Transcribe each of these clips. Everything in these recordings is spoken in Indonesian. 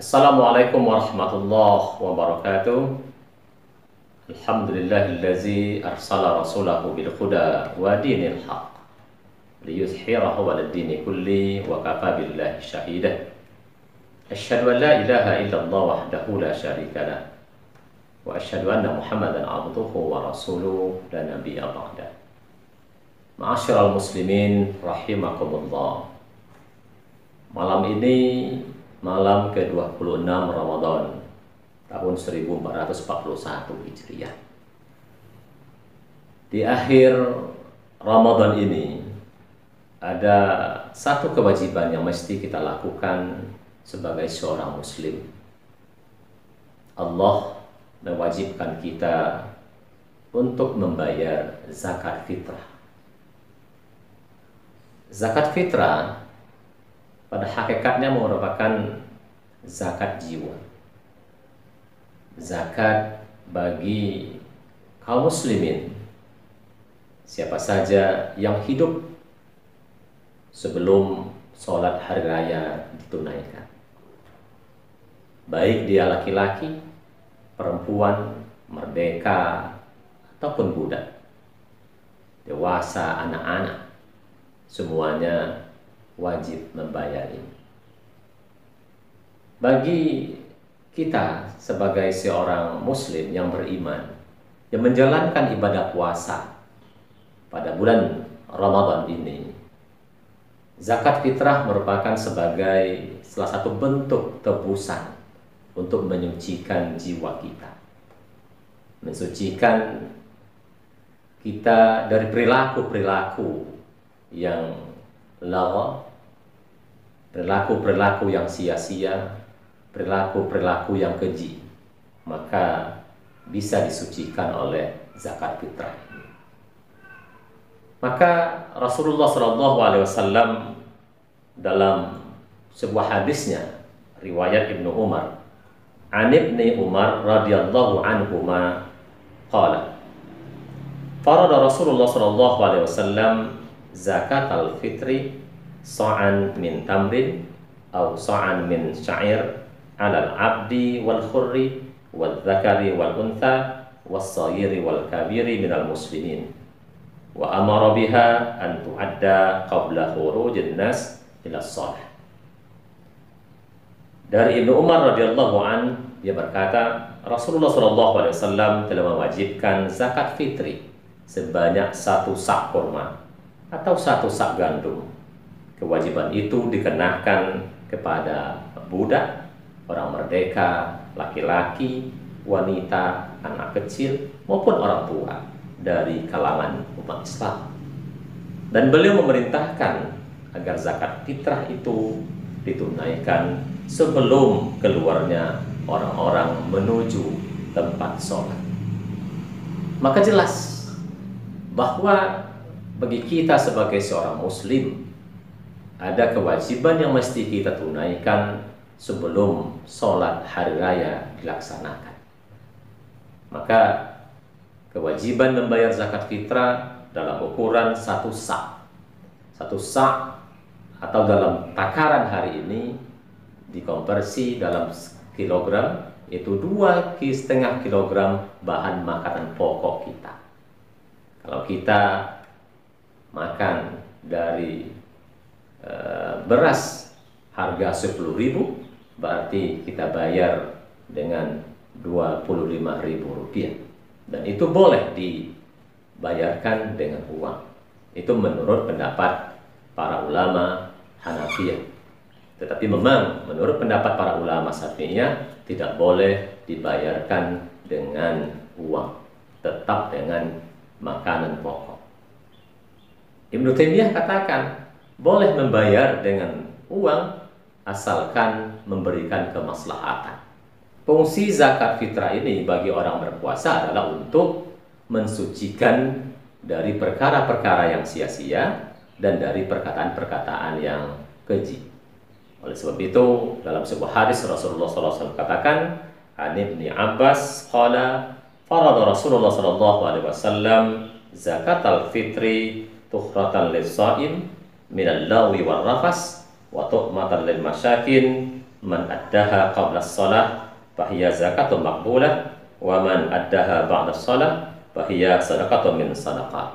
Assalamualaikum warahmatullahi wabarakatuh. Alhamdulillahillazi arsala rasulahu bil huda wa dinil haq liyuzhirahu 'alad dini kulli wa kafa billahi shahida. Asyhadu an la ilaha illallah wahdahu la syarika lah wa asyhadu anna Muhammadan 'abduhu wa rasuluhu la nabiyya ba'da. Ma'asyiral muslimin rahimakumullah. Malam ini malam ke-26 Ramadan tahun 1441 Hijriah. Di akhir Ramadan ini ada satu kewajiban yang mesti kita lakukan sebagai seorang muslim. Allah mewajibkan kita untuk membayar zakat fitrah. Zakat fitrah pada hakikatnya merupakan zakat jiwa. Zakat bagi kaum muslimin, siapa saja yang hidup sebelum sholat hari raya ditunaikan. Baik dia laki-laki, perempuan, merdeka, ataupun budak, dewasa, anak-anak, semuanya wajib membayar ini. Bagi kita sebagai seorang muslim yang beriman, yang menjalankan ibadah puasa pada bulan Ramadan ini, zakat fitrah merupakan sebagai salah satu bentuk tebusan untuk menyucikan jiwa kita, mensucikan kita dari perilaku-perilaku yang lawa, perilaku-perilaku yang sia-sia, perilaku-perilaku yang keji, maka bisa disucikan oleh zakat fitrah ini. Maka Rasulullah SAW dalam sebuah hadisnya, riwayat Ibnu Umar, an Ibni Umar radhiyallahu anhuma qala, farada Rasulullah SAW zakat al-fitri sa'an min tamrin atau sa'an min sya'ir alal abdi wal khurri wal dzakari wal untha was sayiri wal kabiri minal muslimin wa amara biha an tu'adda qabla khurujin nas ila shalah. Dari Ibnu Umar radhiyallahu an, dia berkata, Rasulullah SAW telah mewajibkan zakat fitri sebanyak 1 sak kurma atau 1 sak gandum. Kewajiban itu dikenakan kepada budak, orang merdeka, laki-laki, wanita, anak kecil, maupun orang tua dari kalangan umat Islam. Dan beliau memerintahkan agar zakat fitrah itu ditunaikan sebelum keluarnya orang-orang menuju tempat sholat. Maka jelas bahwa bagi kita sebagai seorang muslim ada kewajiban yang mesti kita tunaikan sebelum sholat hari raya dilaksanakan. Maka kewajiban membayar zakat fitrah dalam ukuran 1 sak. 1 sak atau dalam takaran hari ini dikonversi dalam kilogram, itu 2,5 kilogram bahan makanan pokok kita. Kalau kita makan dari beras harga 10.000, berarti kita bayar dengan Rp25.000, dan itu boleh dibayarkan dengan uang. Itu menurut pendapat para ulama Hanafiyah. Tetapi memang menurut pendapat para ulama Syafi'iyah tidak boleh dibayarkan dengan uang, tetap dengan makanan pokok. Ibnu Taimiyah katakan boleh membayar dengan uang asalkan memberikan kemaslahatan. Fungsi zakat fitrah ini bagi orang berpuasa adalah untuk mensucikan dari perkara-perkara yang sia-sia dan dari perkataan-perkataan yang keji. Oleh sebab itu, dalam sebuah hadis Rasulullah SAW katakan, an Ibni Abbas qala farada Rasulullah SAW zakat al-fitri tuhratan lis-shaim minal lawi wal rafas wa tu'matan lil masyakin man addaha qabla shalah fahiya zakatun maqbulah wa man addaha ba'da shalah fahiya sadaqatun min sadaqat.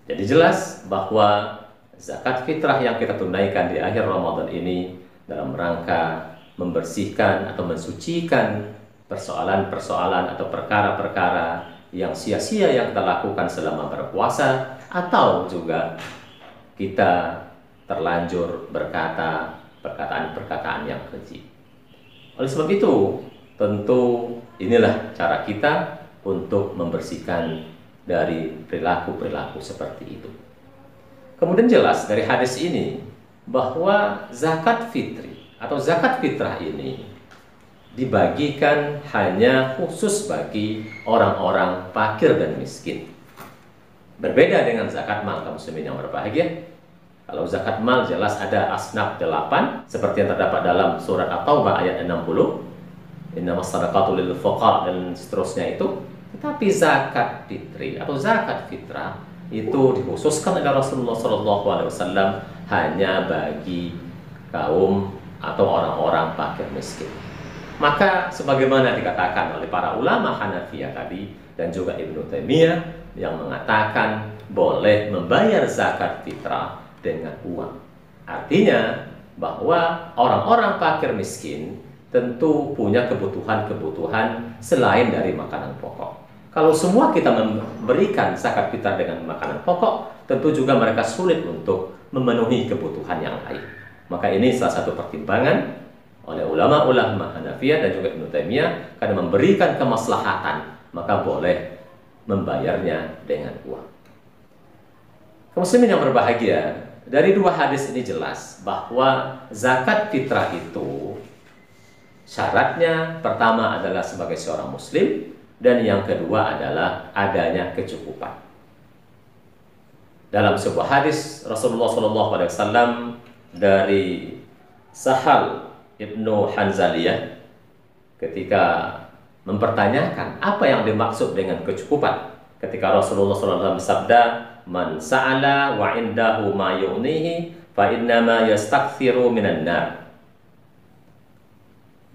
Jadi jelas bahwa zakat fitrah yang kita tunaikan di akhir Ramadan ini dalam rangka membersihkan atau mensucikan persoalan-persoalan atau perkara-perkara yang sia-sia yang kita lakukan selama berpuasa, atau juga kita terlanjur berkata perkataan-perkataan yang keji. Oleh sebab itu, tentu inilah cara kita untuk membersihkan dari perilaku-perilaku seperti itu. Kemudian jelas dari hadis ini bahwa zakat fitri atau zakat fitrah ini dibagikan hanya khusus bagi orang-orang fakir dan miskin. Berbeda dengan zakat mal, kaum muslimin yang berbahagia. Kalau zakat mal jelas ada asnaf 8 seperti yang terdapat dalam surat At-Taubah ayat 60. Innamas shadaqatu lil fuqara dan seterusnya itu. Tetapi zakat fitri atau zakat fitrah itu dikhususkan oleh Rasulullah SAW hanya bagi kaum atau orang-orang fakir miskin. Maka sebagaimana dikatakan oleh para ulama Hanafiyah tadi dan juga Ibnu Taimiyah yang mengatakan boleh membayar zakat fitrah dengan uang. Artinya bahwa orang-orang fakir miskin tentu punya kebutuhan-kebutuhan selain dari makanan pokok. Kalau semua kita memberikan zakat fitrah dengan makanan pokok, tentu juga mereka sulit untuk memenuhi kebutuhan yang lain. Maka ini salah satu pertimbangan oleh ulama-ulama Hanafiyah dan juga Ibnu Taimiyah, karena memberikan kemaslahatan, maka boleh membayarnya dengan uang. Kaum muslimin yang berbahagia, dari dua hadis ini jelas bahwa zakat fitrah itu syaratnya pertama adalah sebagai seorang muslim, dan yang kedua adalah adanya kecukupan. Dalam sebuah hadis Rasulullah SAW dari Sahal Ibnu Hanzaliyah ketika mempertanyakan apa yang dimaksud dengan kecukupan, ketika Rasulullah SAW bersabda, man sa'ala wa indahu ma yu'nihi fa innama yastakthiru minan nar.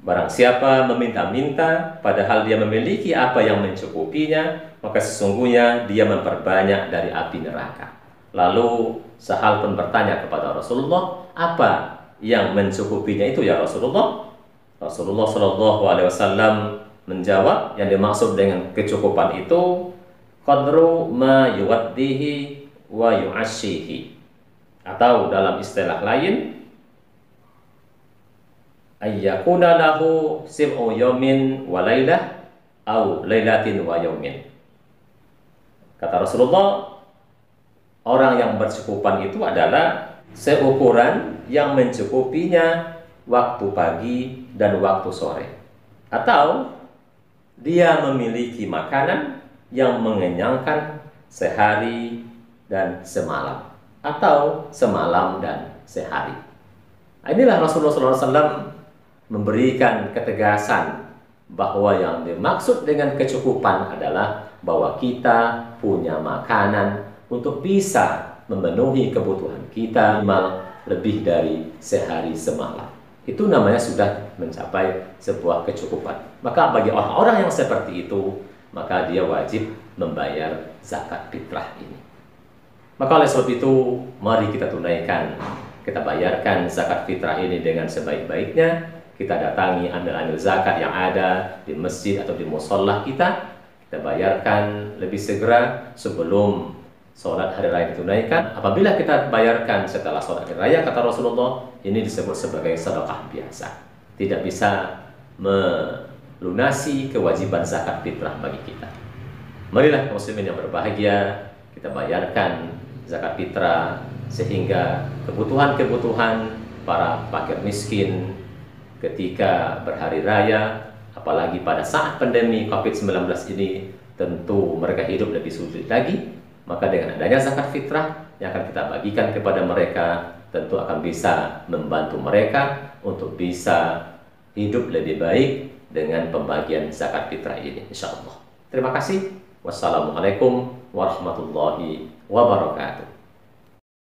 Barang siapa meminta-minta padahal dia memiliki apa yang mencukupinya, maka sesungguhnya dia memperbanyak dari api neraka. Lalu Sahal pun bertanya kepada Rasulullah, apa yang mencukupinya itu ya Rasulullah? Rasulullah SAW menjawab, yang dimaksud dengan kecukupan itu qadru ma yuwaddihi wa yu'ashihi, atau dalam istilah lain ayyakuna lahu sib'u yawmin wa laylah au laylatin wa yawmin. Kata Rasulullah, orang yang bercukupan itu adalah seukuran yang mencukupinya waktu pagi dan waktu sore, atau dia memiliki makanan yang mengenyangkan sehari dan semalam, atau semalam dan sehari. Inilah Rasulullah SAW memberikan ketegasan bahwa yang dimaksud dengan kecukupan adalah bahwa kita punya makanan untuk bisa memenuhi kebutuhan kita minimal lebih dari sehari semalam. Itu namanya sudah mencapai sebuah kecukupan. Maka bagi orang-orang yang seperti itu, maka dia wajib membayar zakat fitrah ini. Maka oleh sebab itu, mari kita tunaikan, kita bayarkan zakat fitrah ini dengan sebaik-baiknya. Kita datangi ambil-ambil zakat yang ada di masjid atau di musholah kita bayarkan lebih segera sebelum sholat hari raya ditunaikan. Apabila kita bayarkan setelah sholat hari raya, kata Rasulullah, ini disebut sebagai sedekah biasa, tidak bisa melunasi kewajiban zakat fitrah bagi kita. Marilah muslimin yang berbahagia, kita bayarkan zakat fitrah sehingga kebutuhan-kebutuhan para fakir miskin ketika berhari raya, apalagi pada saat pandemi COVID-19 ini, tentu mereka hidup lebih sulit lagi. Maka dengan adanya zakat fitrah yang akan kita bagikan kepada mereka, tentu akan bisa membantu mereka untuk bisa hidup lebih baik dengan pembagian zakat fitrah ini, insya Allah. Terima kasih. Wassalamualaikum warahmatullahi wabarakatuh.